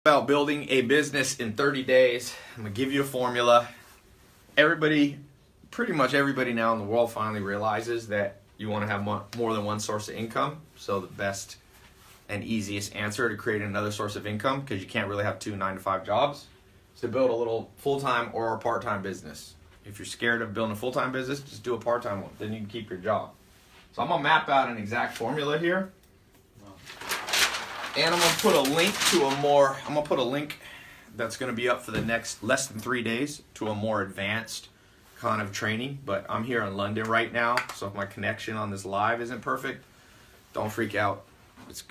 about building a business in 30 days. I'm going to give you a formula. Pretty much everybody now in the world finally realizes that you want to have more than one source of income. So the best and easiest answer to create another source of income, because you can't really have two 9-to-5 jobs, is to build a little full-time or a part-time business. If you're scared of building a full-time business, just do a part-time one. Then you can keep your job. So I'm going to map out an exact formula here. And I'm going to put a link to I'm going to put a link that's going to be up for the next less than 3 days to a more advanced kind of training. But I'm here in London right now, so if my connection on this live isn't perfect, don't freak out.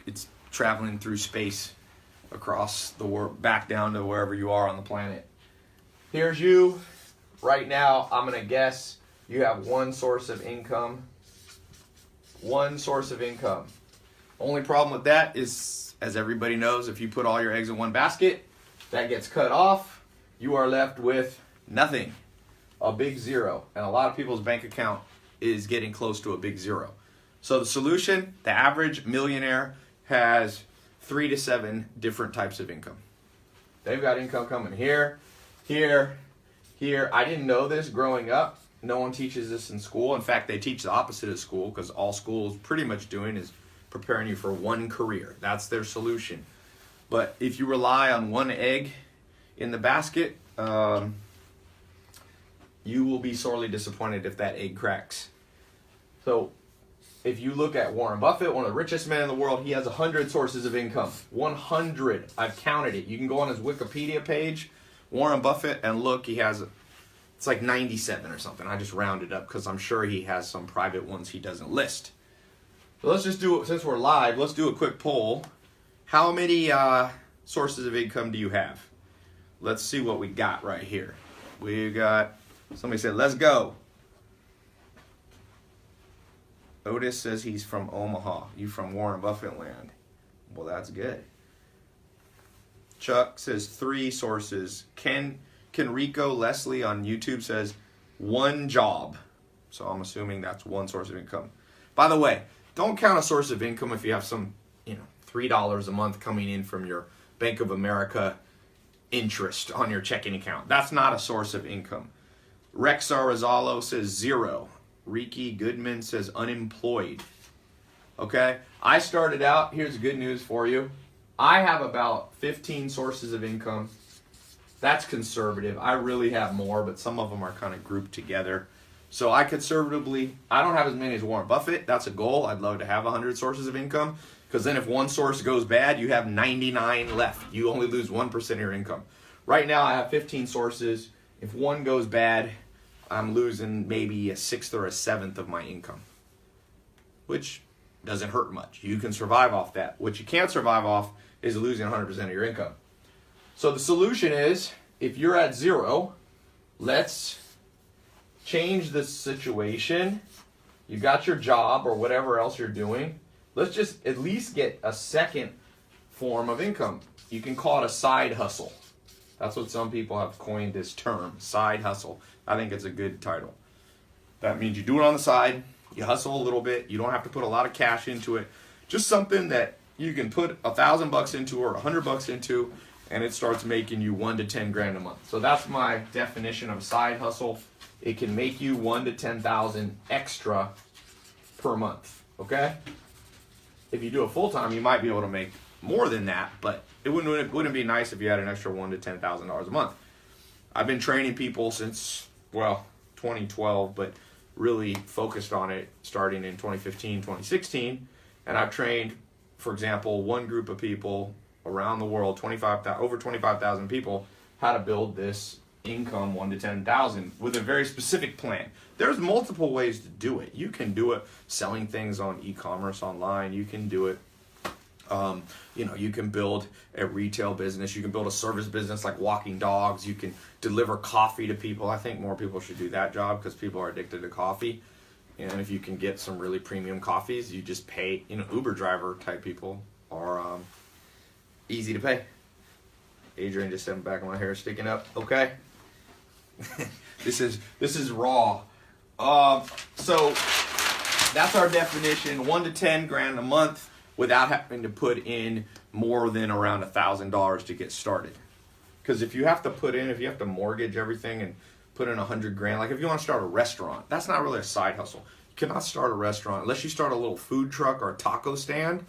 It's traveling through space across the world, back down to wherever you are on the planet. Here's you. Right now, I'm going to guess you have one source of income. One source of income. Only problem with that is, as everybody knows, if you put all your eggs in one basket, that gets cut off. You are left with nothing. A big zero. And a lot of people's bank account is getting close to a big zero. So the solution, the average millionaire has 3 to 7 different types of income. They've got income coming here, here, here. I didn't know this growing up. No one teaches this in school. In fact, they teach the opposite of school, because all school is pretty much doing is preparing you for one career. That's their solution. But if you rely on one egg in the basket, you will be sorely disappointed if that egg cracks. So if you look at Warren Buffett, one of the richest men in the world, he has 100 sources of income. 100. I've counted it. You can go on his Wikipedia page, Warren Buffett, and look, he has, it's like 97 or something. I just rounded up because I'm sure he has some private ones he doesn't list. So let's just do it, since we're live, let's do a quick poll. How many sources of income do you have? Let's see what we got right here. We got, somebody said, let's go. Otis says he's from Omaha. You from Warren Buffett land. Well, that's good. Chuck says 3 sources. Rico Leslie on YouTube says 1 job. So I'm assuming that's 1 source of income. By the way, don't count a source of income if you have some, $3 a month coming in from your Bank of America interest on your checking account. That's not a source of income. Rex Arizalo says 0. Ricky Goodman says unemployed. Okay, I started out, here's good news for you. I have about 15 sources of income. That's conservative. I really have more, but some of them are kind of grouped together. So I conservatively, I don't have as many as Warren Buffett. That's a goal. I'd love to have 100 sources of income, because then if one source goes bad, you have 99 left. You only lose 1% of your income. Right now I have 15 sources. If one goes bad, I'm losing maybe a 1/6 or a 1/7 of my income, which doesn't hurt much. You can survive off that. What you can't survive off is losing 100% of your income. So the solution is, if you're at 0, let's change the situation. You got your job or whatever else you're doing. Let's just at least get a second form of income. You can call it a side hustle. That's what some people have coined this term, side hustle. I think it's a good title. That means you do it on the side, you hustle a little bit, you don't have to put a lot of cash into it. Just something that you can put $1,000 into or $100 into, and it starts making you 1 to 10 grand a month. So that's my definition of side hustle. It can make you 1 to 10,000 extra per month. Okay? If you do it full time, you might be able to make more than that, but it wouldn't be nice if you had an extra $1,000 to $10,000 a month. I've been training people since 2012, but really focused on it starting in 2015, 2016, and I've trained, for example, one group of people around the world, over 25,000 people, how to build this income 1 to 10,000 with a very specific plan. There's multiple ways to do it. You can do it selling things on e-commerce online. You can do it, you can build a retail business. You can build a service business like walking dogs. You can deliver coffee to people. I think more people should do that job because people are addicted to coffee. And if you can get some really premium coffees, you just pay, Uber driver type people are easy to pay. Adrian just said back of my hair sticking up. Okay. This is raw. So that's our definition: 1 to 10 grand a month without having to put in more than around $1,000 to get started. Because if you have to mortgage everything and put in $100,000, like if you want to start a restaurant, that's not really a side hustle. You cannot start a restaurant unless you start a little food truck or a taco stand,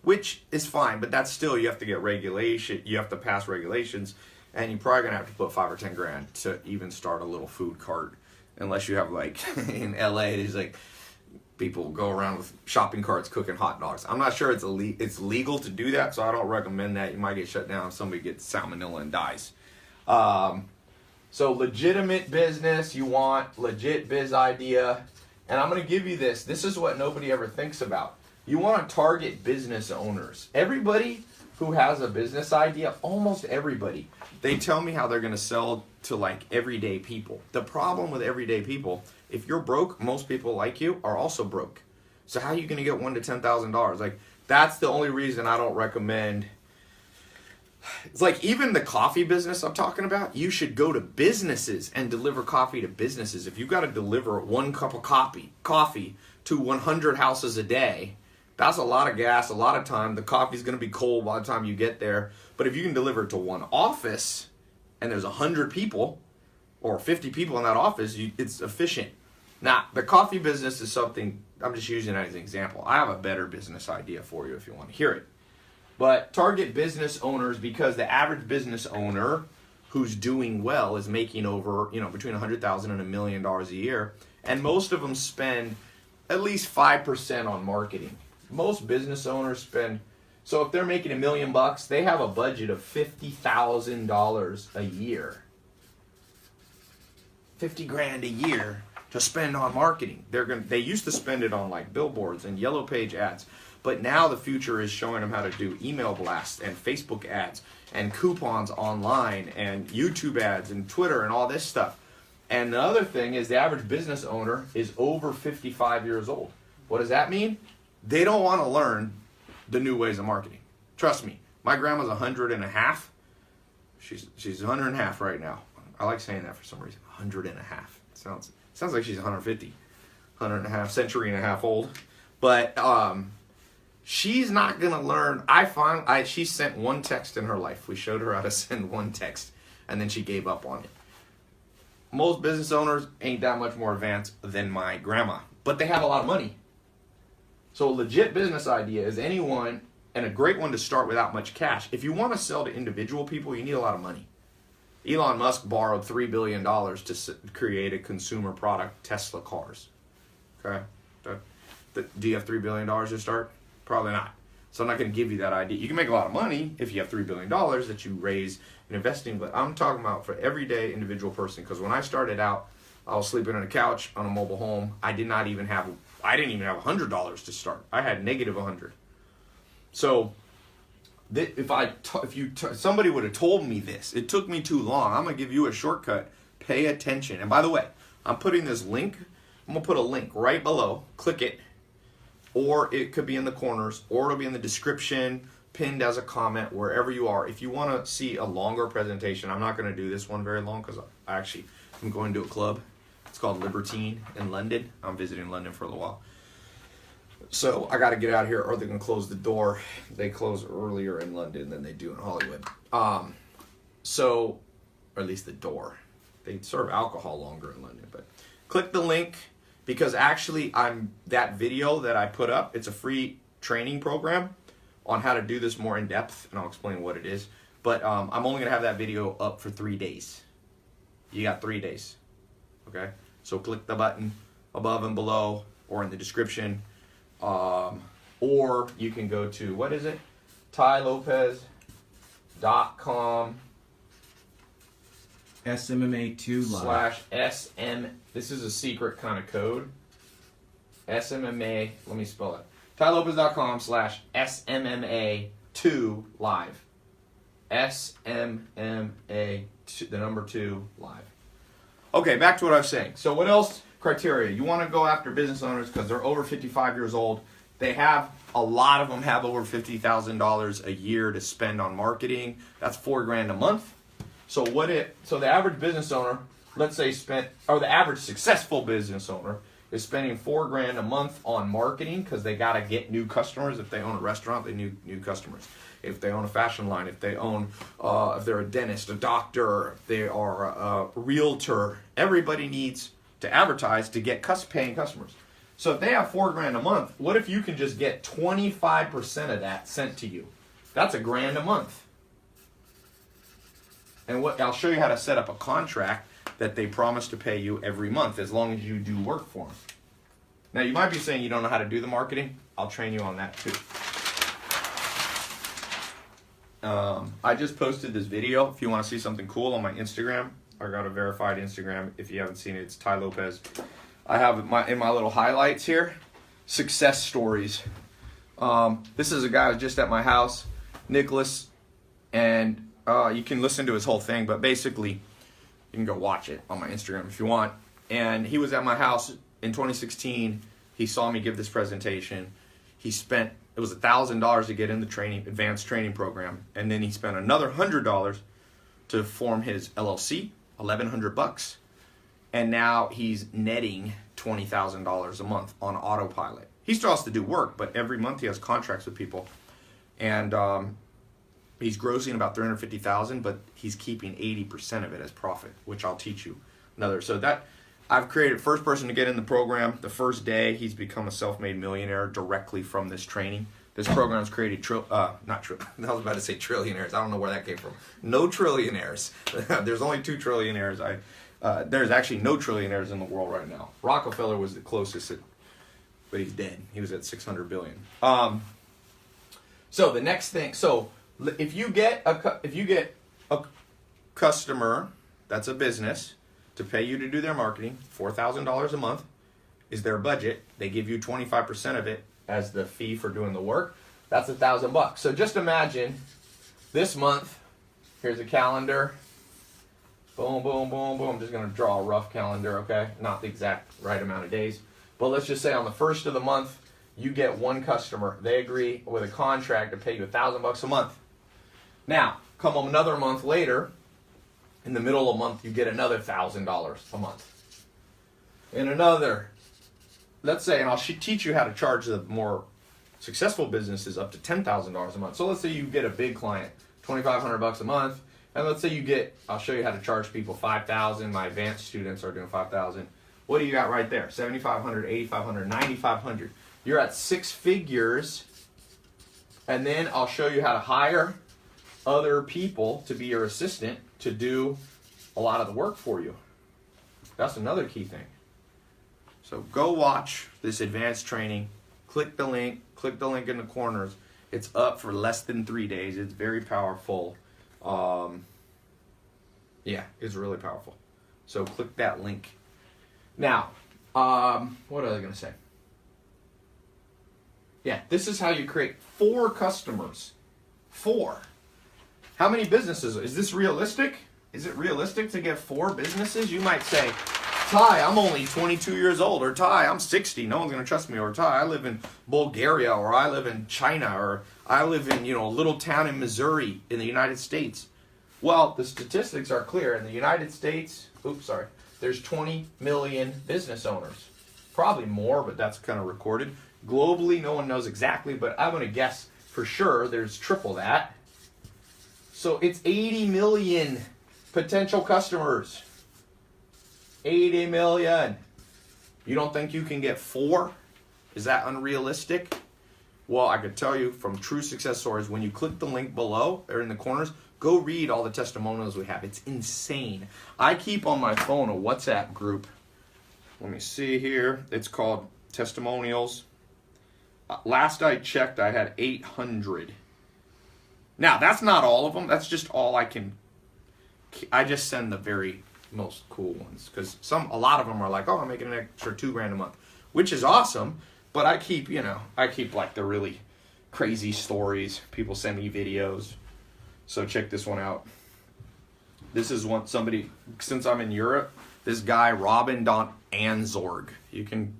which is fine, but that's still, you have to get regulation, you have to pass regulations, and you're probably gonna have to put $5,000 or $10,000 to even start a little food cart, unless you have, like, in LA, there's like people go around with shopping carts cooking hot dogs. I'm not sure it's legal to do that, so I don't recommend that. You might get shut down if somebody gets salmonella and dies. So legitimate business, you want legit biz idea, and I'm gonna give you this. This is what nobody ever thinks about. You want to target business owners. Everybody who has a business idea, almost everybody, they tell me how they're going to sell to like everyday people. The problem with everyday people, if you're broke, most people like you are also broke. So how are you going to get $1,000 to $10,000? Like, that's the only reason I don't recommend. It's like even the coffee business I'm talking about, you should go to businesses and deliver coffee to businesses. If you've got to deliver 1 cup of coffee to 100 houses a day, that's a lot of gas, a lot of time. The coffee's going to be cold by the time you get there. But if you can deliver it to one office and there's 100 people or 50 people in that office, it's efficient. Now, the coffee business is something, I'm just using it as an example. I have a better business idea for you if you want to hear it. But target business owners, because the average business owner who's doing well is making over, between $100,000 and $1 million a year. And most of them spend at least 5% on marketing. Most business owners spend, so if they're making $1 million, they have a budget of $50,000 a year. $50,000 a year to spend on marketing. They used to spend it on like billboards and yellow page ads, but now the future is showing them how to do email blasts and Facebook ads and coupons online and YouTube ads and Twitter and all this stuff. And the other thing is the average business owner is over 55 years old. What does that mean? They don't want to learn the new ways of marketing. Trust me, my grandma's 100 and a half. She's 100 and a half right now. I like saying that for some reason. 100 and a half. Sounds like she's 150, 100 and a half, century and a half old. But she's not gonna learn. She sent one text in her life. We showed her how to send one text, and then she gave up on it. Most business owners ain't that much more advanced than my grandma, but they have a lot of money. So a legit business idea is anyone, and a great one to start without much cash. If you want to sell to individual people, you need a lot of money. Elon Musk borrowed $3 billion to create a consumer product, Tesla cars. Okay? Do you have $3 billion to start? Probably not. So I'm not going to give you that idea. You can make a lot of money if you have $3 billion that you raise in investing, but I'm talking about for everyday individual person, because when I started out, I was sleeping on a couch on a mobile home. I didn't even have $100 to start. I had negative 100. So if somebody would have told me this, it took me too long. I'm gonna give you a shortcut. Pay attention. And by the way, I'm putting this link. I'm gonna put a link right below. Click it, or it could be in the corners, or it'll be in the description, pinned as a comment, wherever you are. If you want to see a longer presentation, I'm not gonna do this one very long because I'm going to a club. It's called Libertine in London. I'm visiting London for a little while. So I got to get out of here or they're going to close the door. They close earlier in London than they do in Hollywood. Or at least the door. They serve alcohol longer in London. But click the link, because actually that video that I put up, it's a free training program on how to do this more in depth, and I'll explain what it is. But I'm only going to have that video up for 3 days. You got 3 days. Okay? So click the button above and below or in the description. Or you can go to, what is it? tailopez.com SMMA2 live. /SM. This is a secret kind of code. SMMA, let me spell it. tailopez.com /SMMA2 live. SMMA, the number 2 live. Okay, back to what I was saying. So what else? Criteria. You want to go after business owners because they're over 55 years old. A lot of them have over $50,000 a year to spend on marketing. That's $4,000 a month. So the average business owner, let's say the average successful business owner is spending $4,000 a month on marketing because they got to get new customers. If they own a restaurant, they need new customers. if they own a fashion line, if they own, if they're a dentist, a doctor, if they are a realtor. Everybody needs to advertise to get paying customers. So if they have $4,000 a month, what if you can just get 25% of that sent to you? That's $1,000 a month. And I'll show you how to set up a contract that they promise to pay you every month as long as you do work for them. Now you might be saying you don't know how to do the marketing. I'll train you on that too. I just posted this video. If you want to see something cool on my Instagram, I got a verified Instagram. If you haven't seen it, it's Tai Lopez. I have in my little highlights here, success stories. This is a guy who's just at my house, Nicholas, and you can listen to his whole thing, but basically you can go watch it on my Instagram if you want. And he was at my house in 2016. He saw me give this presentation. It was $1,000 to get in the advanced training program, and then he spent another $100 to form his LLC, $1,100, and now he's netting $20,000 a month on autopilot. He still has to do work, but every month he has contracts with people, and he's grossing about $350,000, but he's keeping 80% of it as profit, which I'll teach you another. So that I've created first person to get in the program. The first day he's become a self-made millionaire directly from this training. This program's created I was about to say trillionaires. I don't know where that came from. No trillionaires. There's only 2 trillionaires. There's actually no trillionaires in the world right now. Rockefeller was the closest, but he's dead. He was at 600 billion. So the next thing. So if you get a customer that's a business to pay you to do their marketing, $4,000 a month is their budget. They give you 25% of it as the fee for doing the work. That's $1,000. So just imagine this month. Here's a calendar. Boom, boom, boom, boom. I'm just going to draw a rough calendar, okay? Not the exact right amount of days. But let's just say on the first of the month, you get one customer. They agree with a contract to pay you $1,000 a month. Now, come another month later, in the middle of the month, you get another $1,000 a month. And another, let's say, and I'll teach you how to charge the more successful businesses up to $10,000 a month. So let's say you get a big client, $2,500 a month, and let's say I'll show you how to charge people $5,000. My advanced students are doing $5,000. What do you got right there? $7,500, $8,500, $9,500. You're at 6 figures, and then I'll show you how to hire other people to be your assistant to do a lot of the work for you. That's another key thing. So go watch this advanced training. Click the link in the corners. It's up for less than 3 days. It's very powerful. Yeah, it's really powerful. So click that link. Now, what was I going to say? Yeah, this is how you create 4 customers. 4. How many businesses? Is this realistic? Is it realistic to get 4 businesses? You might say, Tai, I'm only 22 years old, or Tai, I'm 60. No one's going to trust me, or Tai, I live in Bulgaria, or I live in China, or I live in a little town in Missouri in the United States. Well, the statistics are clear. In the United States, there's 20 million business owners. Probably more, but that's kind of recorded. Globally, no one knows exactly, but I'm going to guess for sure there's triple that. So it's 80 million potential customers. 80 million. You don't think you can get 4? Is that unrealistic? Well, I could tell you from true success stories, when you click the link below or in the corners, go read all the testimonials we have. It's insane. I keep on my phone a WhatsApp group. Let me see here. It's called Testimonials. Last I checked, I had 800. Now, that's not all of them. That's just all I can. I just send the very most cool ones, because a lot of them are like, oh, I'm making an extra $2,000 a month, which is awesome. But I keep like the really crazy stories. People send me videos. So check this one out. This is somebody, since I'm in Europe, this guy, Robin.Anzorg. You can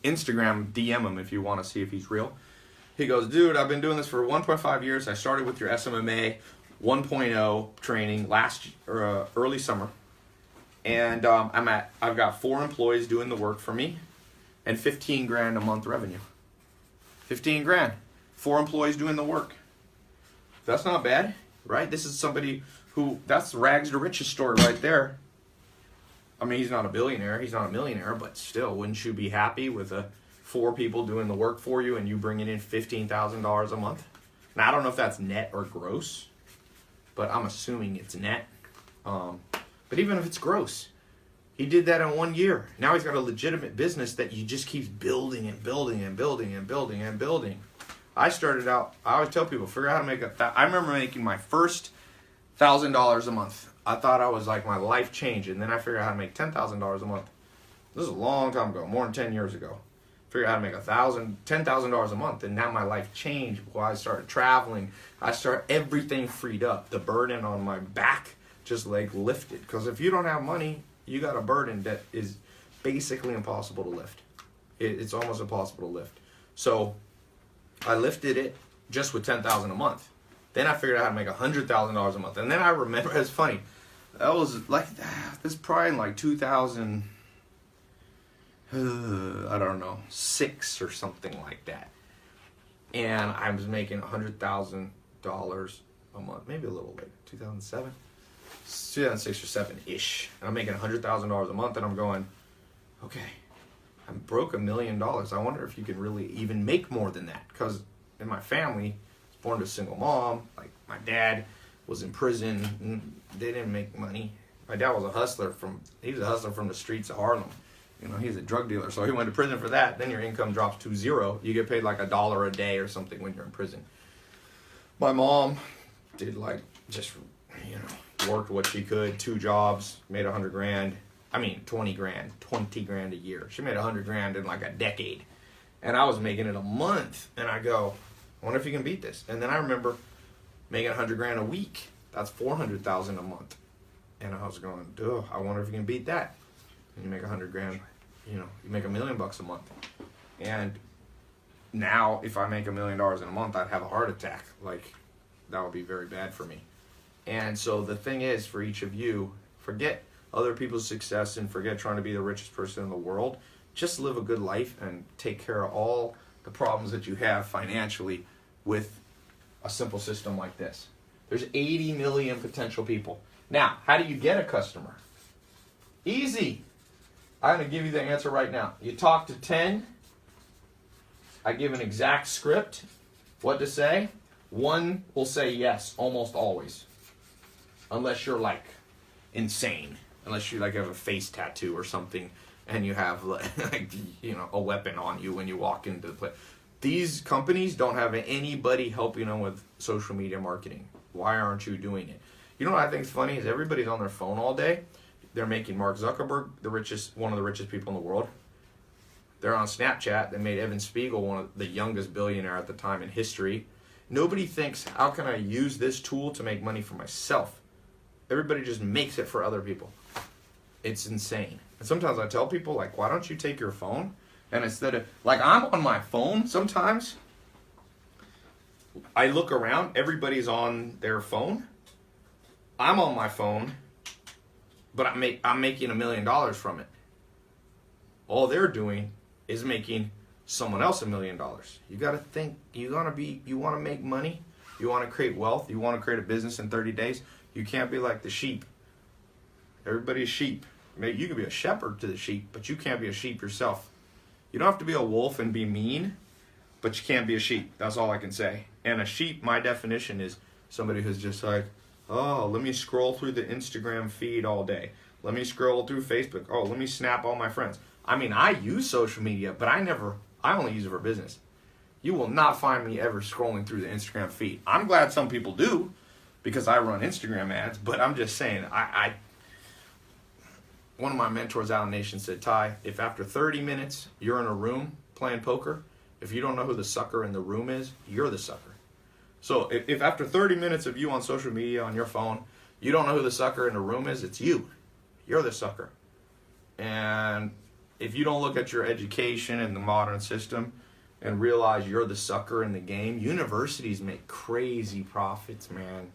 Instagram DM him if you want to see if he's real. He goes, dude, I've been doing this for 1.5 years. I started with your SMMA 1.0 training early summer. And I've got 4 employees doing the work for me and $15,000 a month revenue. $15,000. 4 employees doing the work. That's not bad, right? This is somebody who, that's rags to riches story right there. I mean, he's not a billionaire, he's not a millionaire, but still, wouldn't you be happy with 4 people doing the work for you and you bringing in $15,000 a month? Now, I don't know if that's net or gross, but I'm assuming it's net. But even if it's gross, he did that in 1 year. Now he's got a legitimate business that you just keeps building and building and building and building and building. I started out, I always tell people, figure out how to make I remember making my first $1,000 a month. I thought I was like, my life changed, and then I figured out how to make $10,000 a month. This is a long time ago, more than 10 years ago. Figured out how to make $10,000 a month, and now my life changed. Well, I started traveling. Everything freed up. The burden on my back just like lifted. Because if you don't have money, you got a burden that is basically impossible to lift. It's almost impossible to lift. So I lifted it just with $10,000 a month. Then I figured out how to make $100,000 a month. And then I remember, it's funny, that was like, this is probably in like 2000, I don't know, 6 or something like that. And I was making $100,000 a month, maybe a little later, 2007, 2006 or 7-ish. And I'm making $100,000 a month, and I'm going, okay, I broke $1 million. I wonder if you can really even make more than that. Because in my family, I was born to a single mom. Like, my dad was in prison, and they didn't make money. My dad was a hustler from the streets of Harlem. You know, he's a drug dealer, so he went to prison for that. Then your income drops to 0. You get paid like $1 a day or something when you're in prison. My mom did like just, worked what she could, 2 jobs, made $100,000. I mean, 20 grand a year. She made $100,000 in like a decade, and I was making it a month. And I go, I wonder if you can beat this. And then I remember making $100,000 a week. That's $400,000 a month. And I was going, duh, I wonder if you can beat that. And you make $100,000, you make $1 million a month. And now, if I make $1 million in a month, I'd have a heart attack. Like, that would be very bad for me. And so the thing is, for each of you, forget other people's success and forget trying to be the richest person in the world. Just live a good life and take care of all the problems that you have financially with a simple system like this. There's 80 million potential people. Now, how do you get a customer? Easy. I'm going to give you the answer right now. You talk to 10. I give an exact script, what to say. 1 will say yes, almost always. Unless you're like insane. Unless you like have a face tattoo or something and you have like a weapon on you when you walk into the place. These companies don't have anybody helping them with social media marketing. Why aren't you doing it? You know what I think is funny is everybody's on their phone all day. They're making Mark Zuckerberg one of the richest people in the world. They're on Snapchat. They made Evan Spiegel one of the youngest billionaire at the time in history. Nobody thinks, how can I use this tool to make money for myself? Everybody just makes it for other people. It's insane. And sometimes I tell people, like, why don't you take your phone? And instead of, like, I'm on my phone sometimes. I look around, everybody's on their phone. I'm on my phone, but I'm making $1 million from it. All they're doing is making someone else $1 million. You got to think, you want to make money, you want to create wealth, you want to create a business in 30 days. You can't be like the sheep. Everybody's sheep. Maybe you can be a shepherd to the sheep, but you can't be a sheep yourself. You don't have to be a wolf and be mean, but you can't be a sheep. That's all I can say. And a sheep, my definition is somebody who's just like, oh, let me scroll through the Instagram feed all day. Let me scroll through Facebook. Oh, let me snap all my friends. I mean, I use social media, but I only use it for business. You will not find me ever scrolling through the Instagram feed. I'm glad some people do because I run Instagram ads, but I'm just saying, one of my mentors out in the nation said, Ty, if after 30 minutes you're in a room playing poker, if you don't know who the sucker in the room is, you're the sucker. So if after 30 minutes of you on social media, on your phone, you don't know who the sucker in the room is, it's you. You're the sucker. And if you don't look at your education in the modern system and realize you're the sucker in the game, universities make crazy profits, man.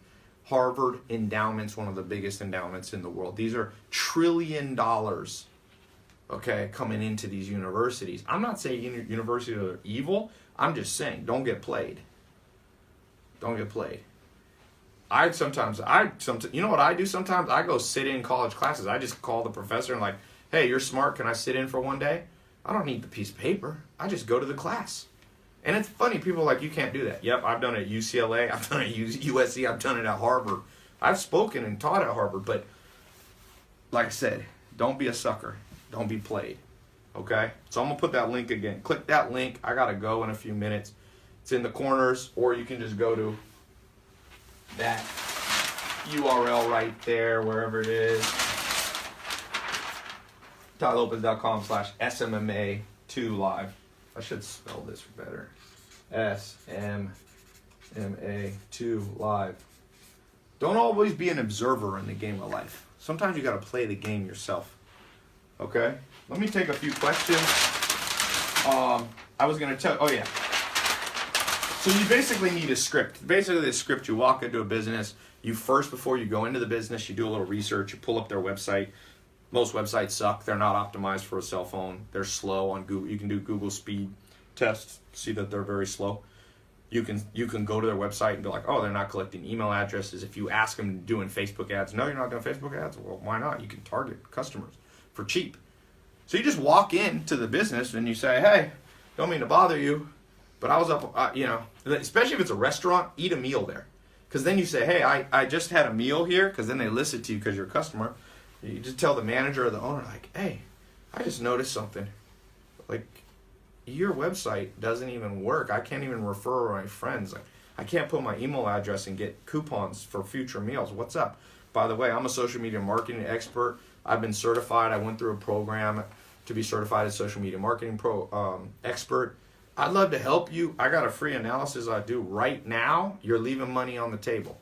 Harvard endowment's one of the biggest endowments in the world. These are $1 trillion, okay, coming into these universities. I'm not saying universities are evil. I'm just saying, don't get played. Don't get played. sometimes, you know what I do sometimes? I go sit in college classes. I just call the professor and like, hey, you're smart. Can I sit in for one day? I don't need the piece of paper. I just go to the class. And it's funny, people are like, you can't do that. Yep, I've done it at UCLA. I've done it at USC. I've done it at Harvard. I've spoken and taught at Harvard. But like I said, don't be a sucker. Don't be played. Okay? So I'm going to put that link again. Click that link. I got to go in a few minutes. It's in the corners, or you can just go to that URL right there, wherever it is. tailopez.com/SMMA2live. I should spell this better. SMMA2 live. Don't always be an observer in the game of life. Sometimes you got to play the game yourself. Okay? Let me take a few questions. I was going to tell, oh yeah. So you basically need a script. Basically the script, you walk into a business, before you go into the business, you do a little research, you pull up their website. Most websites suck. They're not optimized for a cell phone. They're slow on Google. You can do Google speed tests, see that they're very slow. You can go to their website and be like, oh, they're not collecting email addresses. If you ask them doing Facebook ads, no, you're not doing Facebook ads. Well, why not? You can target customers for cheap. So you just walk into the business and you say, hey, don't mean to bother you, but I was up, especially if it's a restaurant, eat a meal there. Because then you say, hey, I just had a meal here, because then they listen to you because you're a customer. You just tell the manager or the owner, like, hey, I just noticed something. Like, your website doesn't even work. I can't even refer my friends. Like, I can't put my email address and get coupons for future meals. What's up? By the way, I'm a social media marketing expert. I've been certified. I went through a program to be certified as social media marketing expert. I'd love to help you. I got a free analysis I do right now. You're leaving money on the table.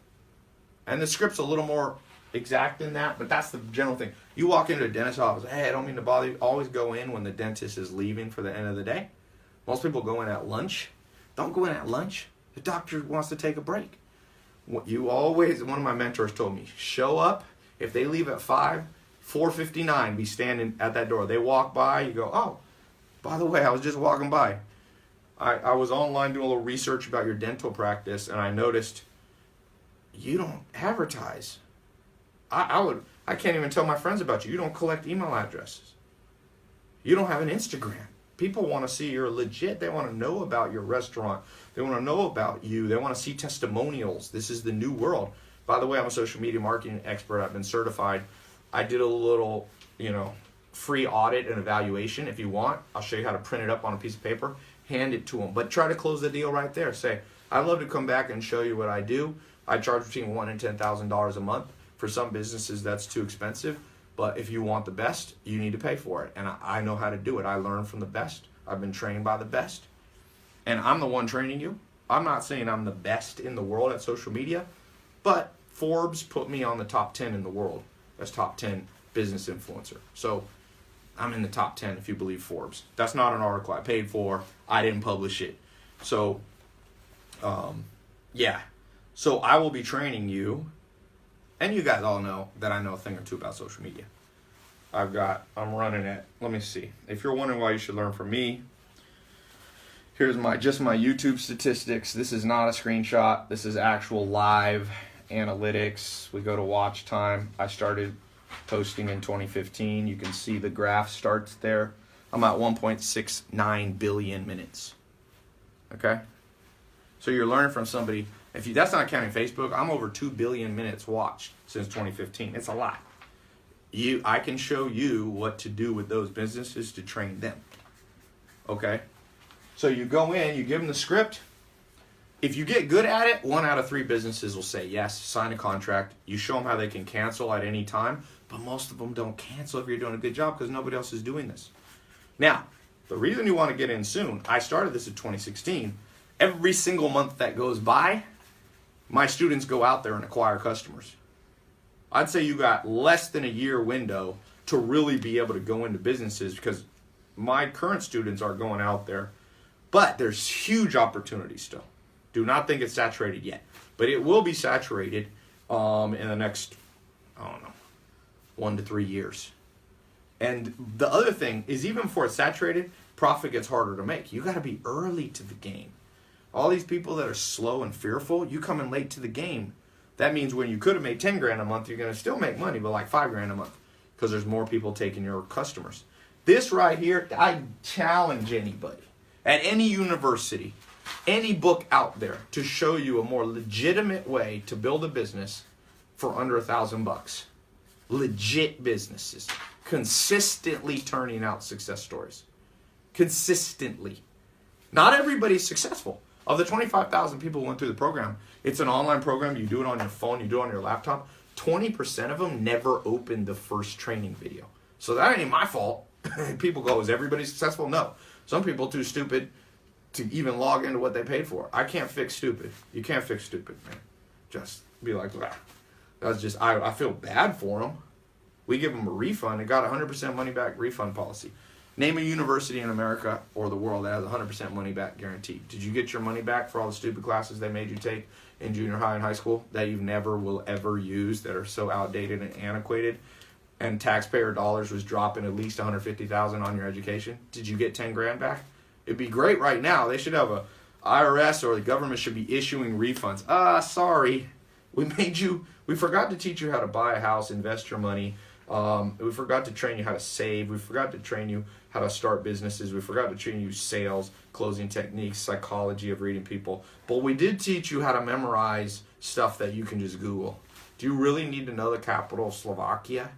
And the script's a little more exact than that, but that's the general thing. You walk into a dentist's office, hey, I don't mean to bother you. Always go in when the dentist is leaving for the end of the day. Most people go in at lunch. Don't go in at lunch. The doctor wants to take a break. One of my mentors told me, show up. If they leave at 4:59, be standing at that door. They walk by, you go, oh, by the way, I was just walking by. I was online doing a little research about your dental practice, and I noticed you don't advertise. I can't even tell my friends about you. You don't collect email addresses. You don't have an Instagram. People want to see you're legit. They want to know about your restaurant. They want to know about you. They want to see testimonials. This is the new world. By the way, I'm a social media marketing expert. I've been certified. I did a little, free audit and evaluation. If you want, I'll show you how to print it up on a piece of paper, hand it to them. But try to close the deal right there. Say, I'd love to come back and show you what I do. I charge between $1,000 and $10,000 a month. For some businesses, that's too expensive. But if you want the best, you need to pay for it. And I know how to do it. I learned from the best. I've been trained by the best. And I'm the one training you. I'm not saying I'm the best in the world at social media, but Forbes put me on the top 10 in the world as top 10 business influencer. So I'm in the top 10 if you believe Forbes. That's not an article I paid for. I didn't publish it. So, yeah. So I will be training you. And you guys all know that I know a thing or two about social media. I'm running it. Let me see. If you're wondering why you should learn from me, here's my YouTube statistics. This is not a screenshot. This is actual live analytics. We go to watch time. I started posting in 2015. You can see the graph starts there. I'm at 1.69 billion minutes. Okay? So you're learning from somebody. That's not counting Facebook, I'm over 2 billion minutes watched since 2015. It's a lot. I can show you what to do with those businesses to train them. Okay? So you go in, you give them the script. If you get good at it, 1 out of 3 businesses will say yes, sign a contract. You show them how they can cancel at any time, but most of them don't cancel if you're doing a good job because nobody else is doing this. Now, the reason you want to get in soon, I started this in 2016. Every single month that goes by, my students go out there and acquire customers. I'd say you got less than a year window to really be able to go into businesses because my current students are going out there, but there's huge opportunities still. Do not think it's saturated yet, but it will be saturated in the next, 1 to 3 years. And the other thing is even before it's saturated, profit gets harder to make. You got to be early to the game. All these people that are slow and fearful, you come in late to the game. That means when you could have made 10 grand a month, you're going to still make money, but like 5 grand a month because there's more people taking your customers. This right here, I challenge anybody at any university, any book out there to show you a more legitimate way to build a business for under $1,000. Legit businesses, consistently turning out success stories. Consistently. Not everybody's successful. Of the 25,000 people who went through the program, it's an online program. You do it on your phone, you do it on your laptop. 20% of them never opened the first training video. So that ain't my fault. People go, is everybody successful? No. Some people too stupid to even log into what they paid for. I can't fix stupid. You can't fix stupid, man. Just be like, ah. That's just, I feel bad for them. We give them a refund. It got 100% money back refund policy. Name a university in America or the world that has 100% money back guarantee. Did you get your money back for all the stupid classes they made you take in junior high and high school that you never will ever use, that are so outdated and antiquated, and taxpayer dollars was dropping at least $150,000 on your education? Did you get 10 grand back? It'd be great right now. They should have a IRS, or the government should be issuing refunds. Sorry. We forgot to teach you how to buy a house, invest your money. We forgot to train you how to save. We forgot to train you how to start businesses. We forgot to train you sales, closing techniques, psychology of reading people. But we did teach you how to memorize stuff that you can just Google. Do you really need to know the capital of Slovakia?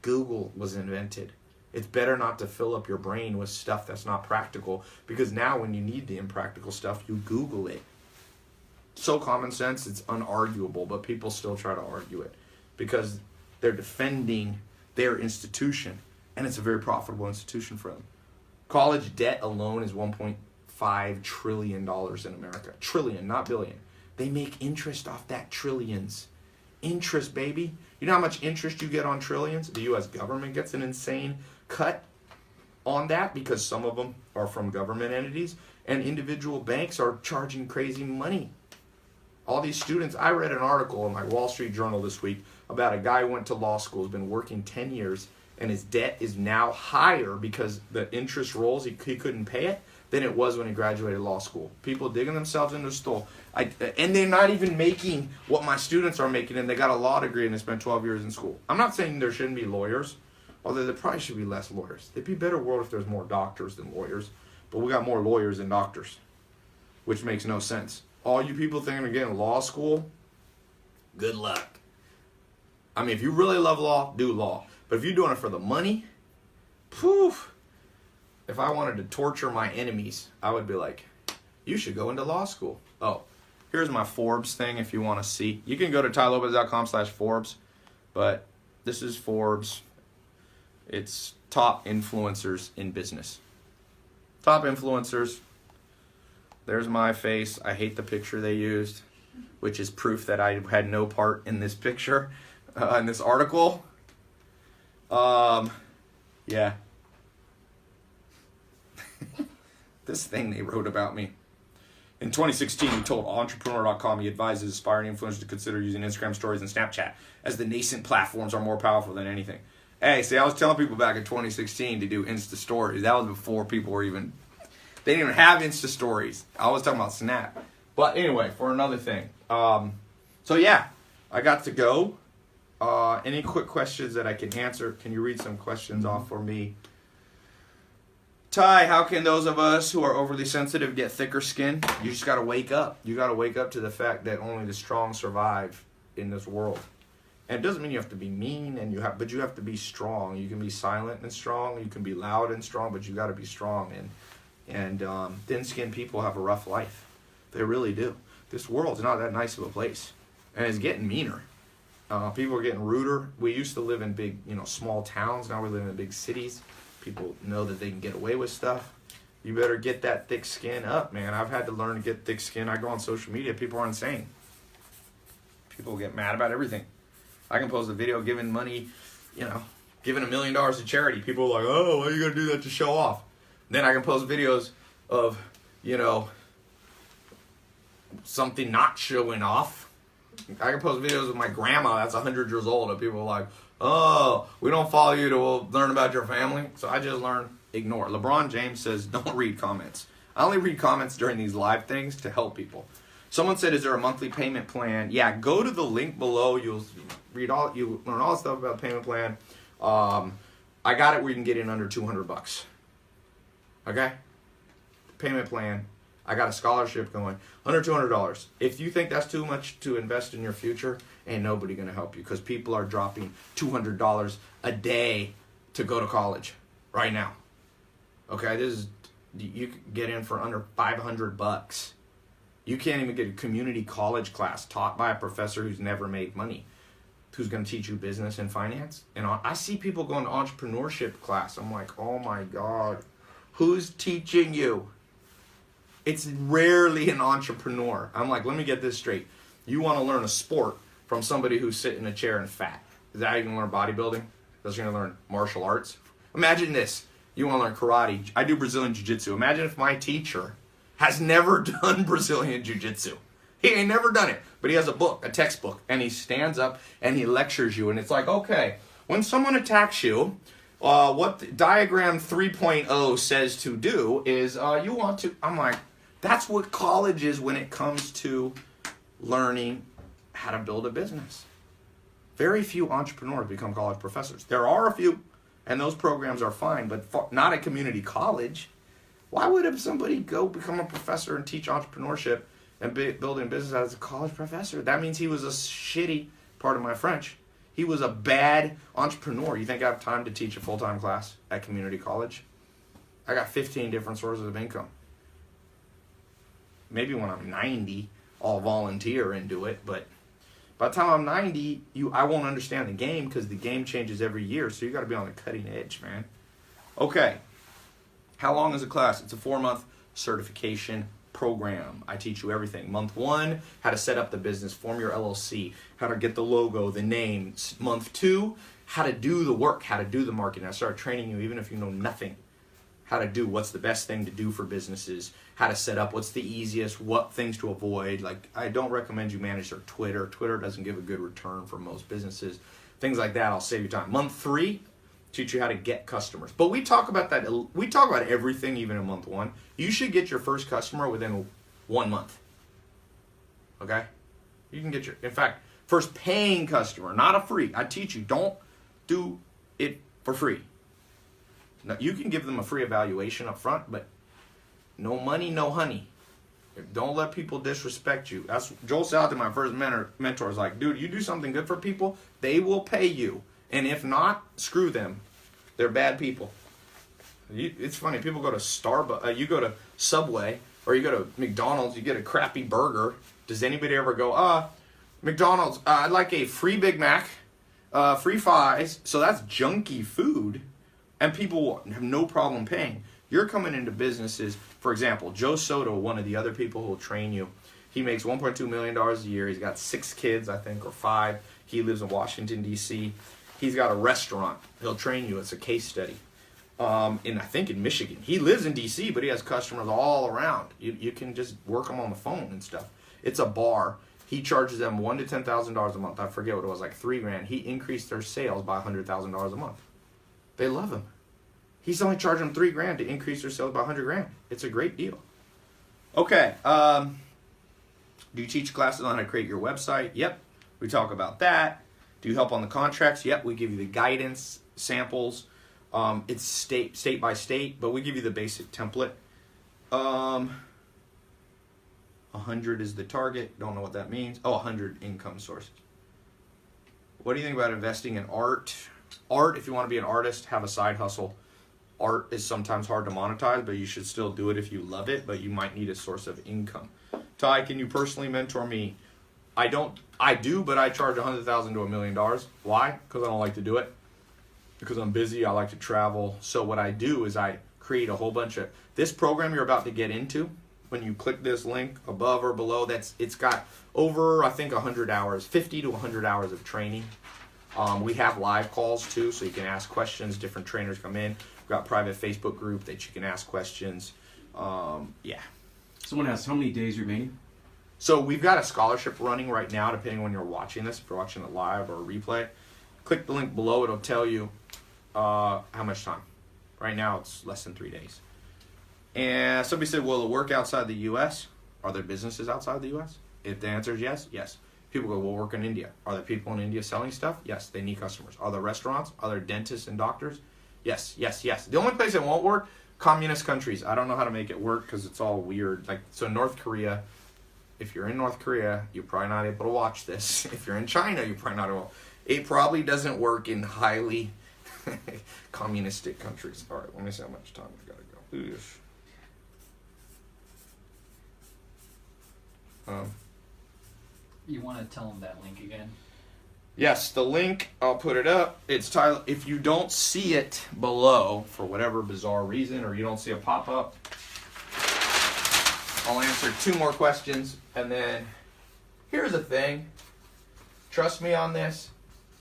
Google was invented. It's better not to fill up your brain with stuff that's not practical, because now when you need the impractical stuff, you Google it. So common sense, it's unarguable, but people still try to argue it because they're defending their institution, and it's a very profitable institution for them. College debt alone is $1.5 trillion in America. Trillion, not billion. They make interest off that trillions. Interest, baby. You know how much interest you get on trillions? The U.S. government gets an insane cut on that because some of them are from government entities, and individual banks are charging crazy money. All these students, I read an article in my Wall Street Journal this week about a guy who went to law school, has been working 10 years, and his debt is now higher because the interest rolls, he couldn't pay it, than it was when he graduated law school. People digging themselves into a stall. And they're not even making what my students are making, and they got a law degree and they spent 12 years in school. I'm not saying there shouldn't be lawyers, although there probably should be less lawyers. It'd be a better world if there's more doctors than lawyers, but we got more lawyers than doctors, which makes no sense. All you people thinking of getting law school, good luck. I mean, if you really love law, do law. But if you're doing it for the money, poof. If I wanted to torture my enemies, I would be like, you should go into law school. Oh, here's my Forbes thing if you want to see. You can go to tailopez.com/Forbes, but this is Forbes. It's top influencers in business. Top influencers. There's my face. I hate the picture they used, which is proof that I had no part in this picture, in this article. Yeah. This thing they wrote about me. In 2016, he told Entrepreneur.com he advises aspiring influencers to consider using Instagram stories and Snapchat, as the nascent platforms are more powerful than anything. Hey, see, I was telling people back in 2016 to do Insta stories. That was before people were even... They didn't even have Insta stories. I was talking about Snap. But anyway, for another thing. So yeah, I got to go. Any quick questions that I can answer? Can you read some questions off for me? Ty, how can those of us who are overly sensitive get thicker skin? You just got to wake up. You got to wake up to the fact that only the strong survive in this world. And it doesn't mean you have to be mean, but you have to be strong. You can be silent and strong. You can be loud and strong, but you got to be strong. And thin-skinned people have a rough life. They really do. This world's not that nice of a place, and it's getting meaner. People are getting ruder. We used to live in big, small towns. Now we live in big cities. People know that they can get away with stuff. You better get that thick skin up, man. I've had to learn to get thick skin. I go on social media. People are insane. People get mad about everything. I can post a video giving money, giving $1 million to charity. People are like, oh, why are you going to do that to show off? Then I can post videos of, something not showing off. I can post videos of my grandma that's 100 years old, and people are like, oh, we don't follow you to learn about your family. So I just learn, ignore. LeBron James says, don't read comments. I only read comments during these live things to help people. Someone said, "Is there a monthly payment plan?" Yeah, go to the link below. You'll learn all the stuff about the payment plan. I got it where you can get in under $200. Okay, payment plan. I got a scholarship going under $200. If you think that's too much to invest in your future, ain't nobody gonna help you, because people are dropping $200 a day to go to college right now. Okay, you can get in for under $500. You can't even get a community college class taught by a professor who's never made money, who's going to teach you business and finance. And I see people going to entrepreneurship class. I'm like, oh my God, who's teaching you? It's rarely an entrepreneur. I'm like, let me get this straight. You want to learn a sport from somebody who's sitting in a chair and fat. Is that how you can learn bodybuilding? That's you're going to learn martial arts? Imagine this. You want to learn karate. I do Brazilian jiu-jitsu. Imagine if my teacher has never done Brazilian jiu-jitsu. He ain't never done it, but he has a book, a textbook, and he stands up and he lectures you. And it's like, okay, when someone attacks you, what the diagram 3.0 says to do is you want to, I'm like, that's what college is when it comes to learning how to build a business. Very few entrepreneurs become college professors. There are a few, and those programs are fine, but not at community college. Why would somebody go become a professor and teach entrepreneurship and building business as a college professor? That means he was a shitty, pardon my French, he was a bad entrepreneur. You think I have time to teach a full-time class at community college? I got 15 different sources of income. Maybe when I'm 90, I'll volunteer and do it, but by the time I'm 90, I won't understand the game, because the game changes every year, so you got to be on the cutting edge, man. Okay. How long is a class? It's a 4-month certification program. I teach you everything. Month 1, how to set up the business, form your LLC, how to get the logo, the name. Month 2, how to do the work, how to do the marketing. I start training you even if you know nothing. How to do, what's the best thing to do for businesses, how to set up, what's the easiest, what things to avoid. Like, I don't recommend you manage their Twitter. Twitter doesn't give a good return for most businesses. Things like that, I'll save you time. Month 3, teach you how to get customers. But we talk about that. We talk about everything even in month 1. You should get your first customer within 1 month. Okay? You can get in fact, first paying customer, not a free. I teach you, don't do it for free. Now, you can give them a free evaluation up front, but no money, no honey. Don't let people disrespect you. That's Joel Southey, my first mentor, is like, dude, you do something good for people, they will pay you. And if not, screw them. They're bad people. It's funny. People go to Starbucks. You go to Subway, or you go to McDonald's. You get a crappy burger. Does anybody ever go, McDonald's, I'd like a free Big Mac, free fries. So that's junky food, and people have no problem paying. You're coming into businesses. For example, Joe Soto, one of the other people who will train you, he makes $1.2 million a year. He's got 6 kids, I think, or 5. He lives in Washington, D.C. He's got a restaurant. He'll train you. It's a case study. I think in Michigan. He lives in D.C., but he has customers all around. You can just work them on the phone and stuff. It's a bar. He charges them $1,000 to $10,000 a month. I forget what it was, like $3,000. He increased their sales by $100,000 a month. They love him. He's only charging them $3,000 to increase their sales by $100,000. It's a great deal. Okay. Do you teach classes on how to create your website? Yep. We talk about that. Do you help on the contracts? Yep. We give you the guidance, samples. It's state by state, but we give you the basic template. 100 is the target. Don't know what that means. 100 income sources. What do you think about investing in art? Art, if you want to be an artist, have a side hustle. Art is sometimes hard to monetize, but you should still do it if you love it, but you might need a source of income. Ty, can you personally mentor me? I do, but I charge $100,000 to $1 million. Why? Because I don't like to do it. Because I'm busy, I like to travel. So what I do is I create a whole bunch of, this program you're about to get into, when you click this link above or below, it's got over, I think, 100 hours, 50 to 100 hours of training. We have live calls too, so you can ask questions. Different trainers come in. We've got a private Facebook group that you can ask questions. Yeah. Someone asks, how many days remaining? So we've got a scholarship running right now, depending on when you're watching this. If you're watching it live or a replay, click the link below. It'll tell you how much time. Right now, it's less than 3 days. And somebody said, will it work outside the U.S.? Are there businesses outside the U.S.? If the answer is yes, yes. People go, we'll work in India. Are there people in India selling stuff? Yes, they need customers. Are there restaurants? Are there dentists and doctors? Yes, yes, yes. The only place it won't work, communist countries. I don't know how to make it work because it's all weird. Like, so North Korea, if you're in North Korea, you're probably not able to watch this. If you're in China, you're probably not able. It probably doesn't work in highly communistic countries. All right, let me see how much time we've got to go. Oof. You want to tell them that link again? Yes, the link, I'll put it up. It's Tyler. If you don't see it below for whatever bizarre reason, or you don't see a pop-up, I'll answer 2 more questions. And then here's the thing. Trust me on this.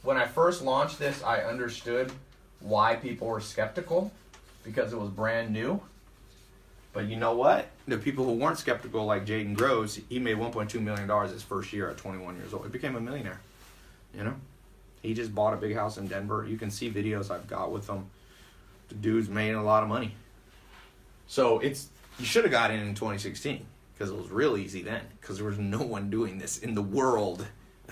When I first launched this, I understood why people were skeptical because it was brand new. But you know what? The people who weren't skeptical, like Jaden Groves, he made $1.2 million his first year at 21 years old. He became a millionaire. You know? He just bought a big house in Denver. You can see videos I've got with him. The dude's made a lot of money. So you should have got in 2016 because it was real easy then because there was no one doing this in the world.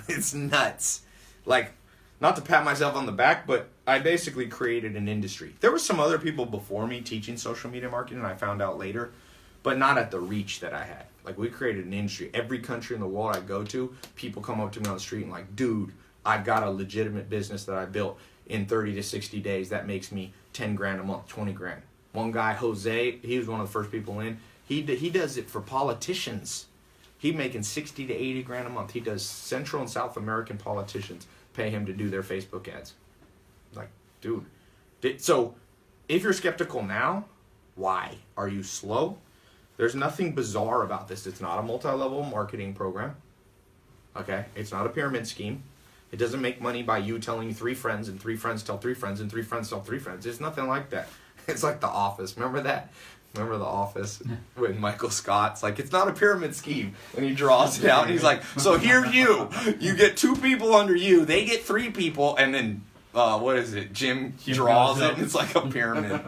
It's nuts. Like, not to pat myself on the back, but I basically created an industry. There were some other people before me teaching social media marketing, I found out later, but not at the reach that I had. Like, we created an industry. Every country in the world I go to, people come up to me on the street and like, dude, I've got a legitimate business that I built in 30 to 60 days that makes me 10 grand a month, 20 grand. One guy, Jose, he was one of the first people in. He does it for politicians. He's making 60 to 80 grand a month. He does Central and South American politicians pay him to do their Facebook ads. Like, dude. So, if you're skeptical now, why? Are you slow? There's nothing bizarre about this. It's not a multi-level marketing program. Okay? It's not a pyramid scheme. It doesn't make money by you telling 3 friends, and 3 friends tell 3 friends, and 3 friends tell 3 friends. It's nothing like that. It's like The Office. Remember that? Remember The Office with Michael Scott's like, it's not a pyramid scheme. And he draws it out and he's like, so here's you. You get 2 people under you. They get 3 people. And then, what is it? Jim draws it and it's like a pyramid.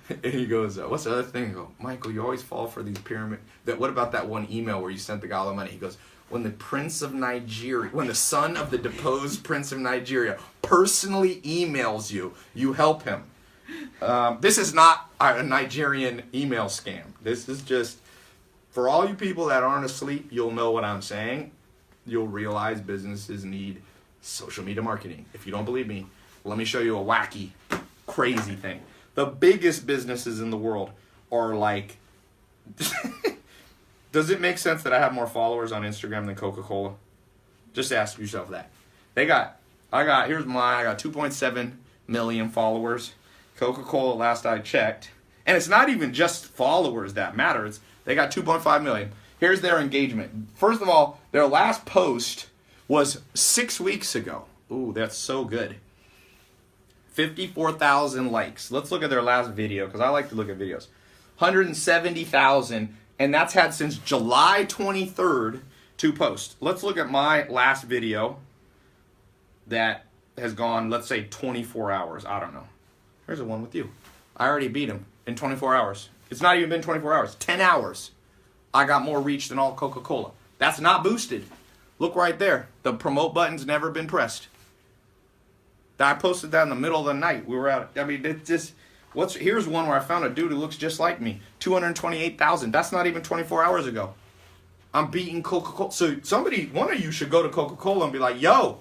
And he goes, what's the other thing? I go, Michael, you always fall for these pyramid. What about that one email where you sent the guy all the money? He goes, when the son of the deposed Prince of Nigeria personally emails you, you help him. This is not a Nigerian email scam. This is just, for all you people that aren't asleep, you'll know what I'm saying. You'll realize businesses need social media marketing. If you don't believe me, let me show you a wacky, crazy thing. The biggest businesses in the world are like, does it make sense that I have more followers on Instagram than Coca-Cola? Just ask yourself that. I got 2.7 million followers. Coca-Cola, last I checked. And it's not even just followers that matter. They got 2.5 million. Here's their engagement. First of all, their last post was 6 weeks ago. Ooh, that's so good. 54,000 likes. Let's look at their last video, because I like to look at videos. 170,000, and that's had since July 23rd to post. Let's look at my last video that has gone, let's say, 24 hours. I don't know. Here's the one with you. I already beat him in 24 hours. It's not even been 24 hours. 10 hours. I got more reach than all Coca-Cola. That's not boosted. Look right there. The promote button's never been pressed. I posted that in the middle of the night. We were out. I mean, it's just... Here's one where I found a dude who looks just like me. 228,000. That's not even 24 hours ago. I'm beating Coca-Cola. So one of you should go to Coca-Cola and be like, yo,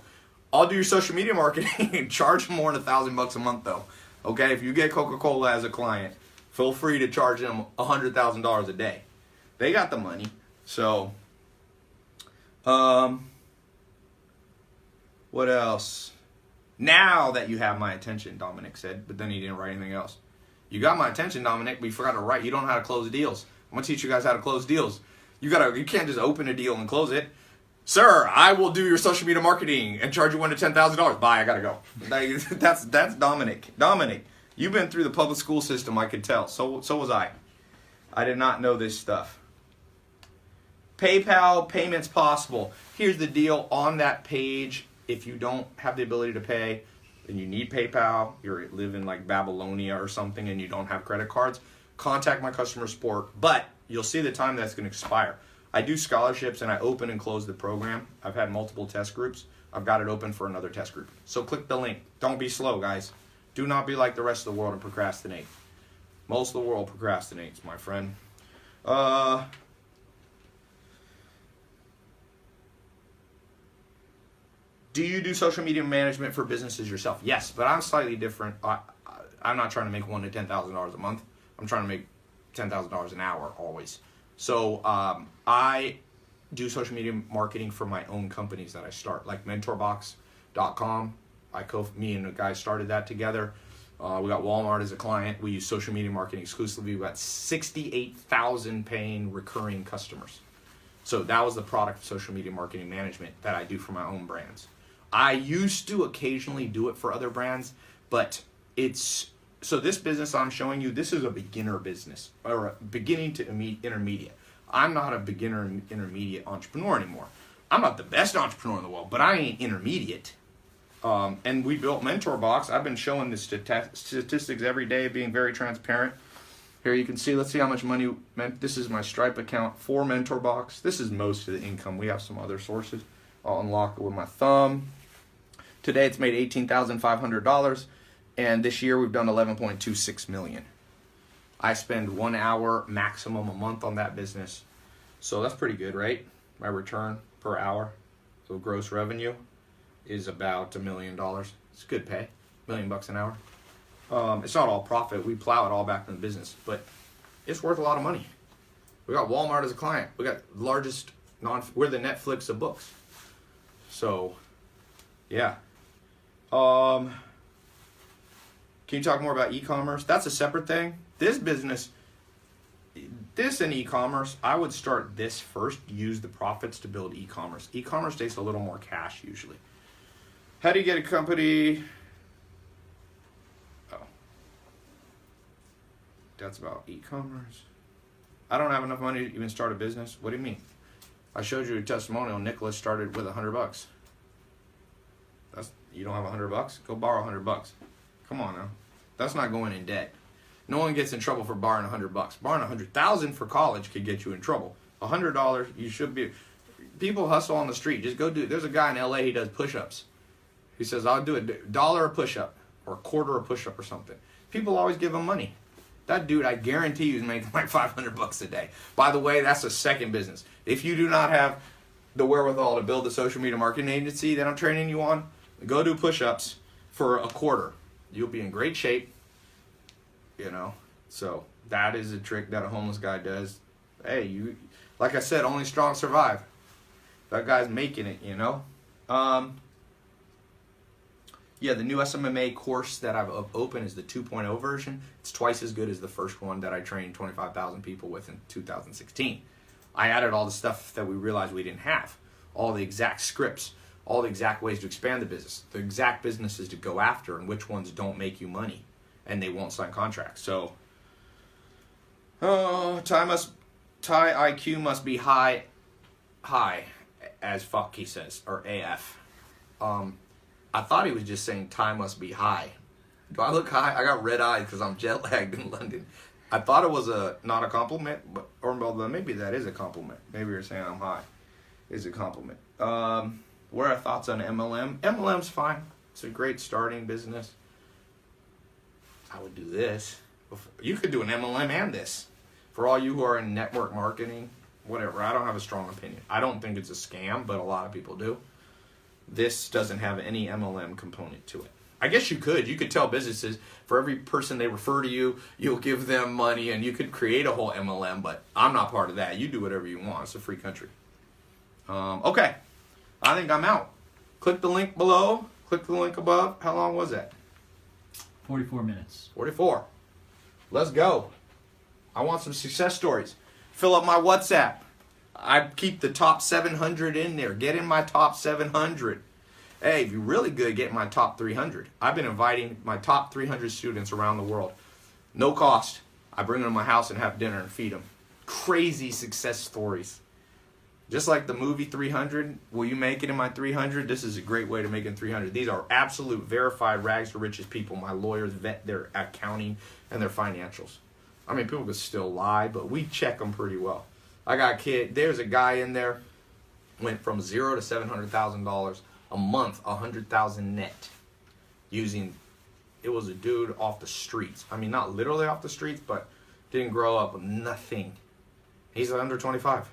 I'll do your social media marketing and charge them more than $1,000 a month, though. Okay, if you get Coca-Cola as a client, feel free to charge them $100,000 a day. They got the money. So, what else? Now that you have my attention, Dominic said, but then he didn't write anything else. You got my attention, Dominic, but you forgot to write. You don't know how to close deals. I'm going to teach you guys how to close deals. You can't just open a deal and close it. Sir, I will do your social media marketing and charge you $1,000 to $10,000. Bye, I gotta go. That's Dominic. Dominic, you've been through the public school system, I could tell. So was I. I did not know this stuff. PayPal, payments possible. Here's the deal on that page. If you don't have the ability to pay, then you need PayPal. You live in like Babylonia or something and you don't have credit cards. Contact my customer support. But you'll see the time that's going to expire. I do scholarships and I open and close the program. I've had multiple test groups. I've got it open for another test group. So click the link. Don't be slow, guys. Do not be like the rest of the world and procrastinate. Most of the world procrastinates, my friend. Do you do social media management for businesses yourself? Yes, but I'm slightly different. I'm not trying to make $1,000 to $10,000 a month. I'm trying to make $10,000 an hour always. So I do social media marketing for my own companies that I start, like mentorbox.com. Me and a guy started that together. We got Walmart as a client. We use social media marketing exclusively. We got 68,000 paying recurring customers. So that was the product of social media marketing management that I do for my own brands. I used to occasionally do it for other brands, but so this business I'm showing you, this is a beginner business, or a beginning to intermediate. I'm not a beginner and intermediate entrepreneur anymore. I'm not the best entrepreneur in the world, but I ain't intermediate. And we built MentorBox. I've been showing the statistics every day, being very transparent. Here you can see, let's see how much money, this is my Stripe account for MentorBox. This is most of the income. We have some other sources. I'll unlock it with my thumb. Today it's made $18,500, and this year we've done $11.26 million. I spend 1 hour maximum a month on that business. So that's pretty good, right? My return per hour, so gross revenue is about $1 million. It's good pay, $1 million an hour. It's not all profit. We plow it all back in the business, but it's worth a lot of money. We got Walmart as a client. We got largest we're the Netflix of books. So, yeah. Can you talk more about e-commerce? That's a separate thing. This business, this and e-commerce, I would start this first. Use the profits to build e-commerce. E-commerce takes a little more cash usually. How do you get a company? Oh, that's about e-commerce. I don't have enough money to even start a business. What do you mean? I showed you a testimonial. Nicholas started with $100. You don't have $100? Go borrow $100. Come on now. That's not going in debt. No one gets in trouble for borrowing $100. Borrowing $100,000 for college could get you in trouble. $100, you should be. People hustle on the street. Just go do it. There's a guy in LA, he does push-ups. He says, I'll do $1 a push-up or a quarter a push-up or something. People always give him money. That dude, I guarantee you, is making like $500 a day. By the way, that's a second business. If you do not have the wherewithal to build a social media marketing agency that I'm training you on, go do push-ups for a quarter. You'll be in great shape, you know. So that is a trick that a homeless guy does. Hey, like I said, only strong survive. That guy's making it, you know. Yeah, the new SMMA course that I've opened is the 2.0 version. It's twice as good as the first one that I trained 25,000 people with in 2016. I added all the stuff that we realized we didn't have. All the exact scripts, all the exact ways to expand the business, the exact businesses to go after, and which ones don't make you money, and they won't sign contracts. So, Thai IQ must be high as fuck, he says, or AF. I thought he was just saying Thai must be high. Do I look high? I got red eyes because I'm jet lagged in London. I thought it was not a compliment, or maybe that is a compliment. Maybe you're saying I'm high. Is a compliment. What are our thoughts on MLM? MLM's fine. It's a great starting business. I would do this. You could do an MLM and this. For all you who are in network marketing, whatever, I don't have a strong opinion. I don't think it's a scam, but a lot of people do. This doesn't have any MLM component to it. I guess you could. You could tell businesses, for every person they refer to you, you'll give them money, and you could create a whole MLM, but I'm not part of that. You do whatever you want. It's a free country. Okay. I think I'm out. Click the link below. Click the link above. How long was that? 44 minutes. 44. Let's go. I want some success stories. Fill up my WhatsApp. I keep the top 700 in there. Get in my top 700. Hey, if you're really good, get in my top 300. I've been inviting my top 300 students around the world. No cost. I bring them to my house and have dinner and feed them. Crazy success stories. Just like the movie 300. Will you make it in my 300? This is a great way to make it in 300. These are absolute verified rags to riches people. My lawyers vet their accounting and their financials. I mean, people could still lie, but we check them pretty well. I got a kid. There's a guy in there, went from $0 to $700,000 a month, 100,000 net, using. It was a dude off the streets. I mean, not literally off the streets, but didn't grow up with nothing. He's under 25.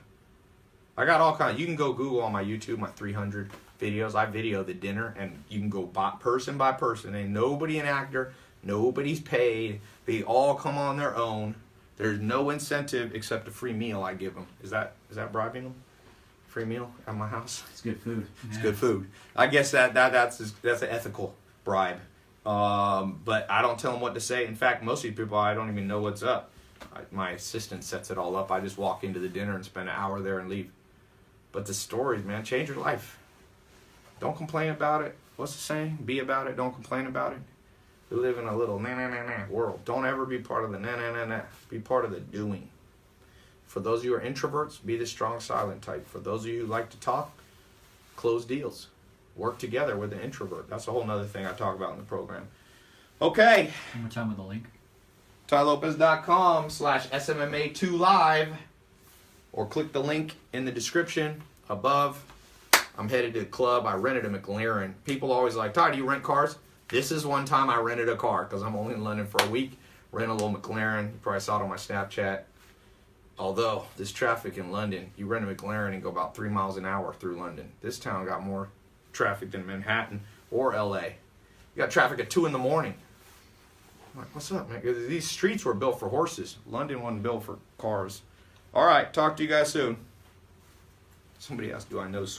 I got all kinds. You can go Google on my YouTube, my 300 videos. I video the dinner, and you can go person by person. Ain't nobody an actor. Nobody's paid. They all come on their own. There's no incentive except a free meal I give them. Is that bribing them? Free meal at my house? It's good food. It's good food. I guess that's an ethical bribe. But I don't tell them what to say. In fact, most of these people, I don't even know what's up. My assistant sets it all up. I just walk into the dinner and spend an hour there and leave. But the stories, man, change your life. Don't complain about it. What's the saying? Be about it. Don't complain about it. We live in a little na-na-na-na world. Don't ever be part of the na-na-na-na. Be part of the doing. For those of you who are introverts, be the strong silent type. For those of you who like to talk, close deals. Work together with an introvert. That's a whole nother thing I talk about in the program. Okay. One more time with the link. tailopez.com/SMMA2live, or click the link in the description above. I'm headed to the club. I rented a McLaren. People always like, Ty, do you rent cars? This is one time I rented a car because I'm only in London for a week. Rent a little McLaren. You probably saw it on my Snapchat. Although, this traffic in London, you rent a McLaren and go about 3 miles an hour through London. This town got more traffic than Manhattan or LA. You got traffic at 2 in the morning. I'm like, what's up, man? These streets were built for horses. London wasn't built for cars. All right, talk to you guys soon. Somebody asked, do I know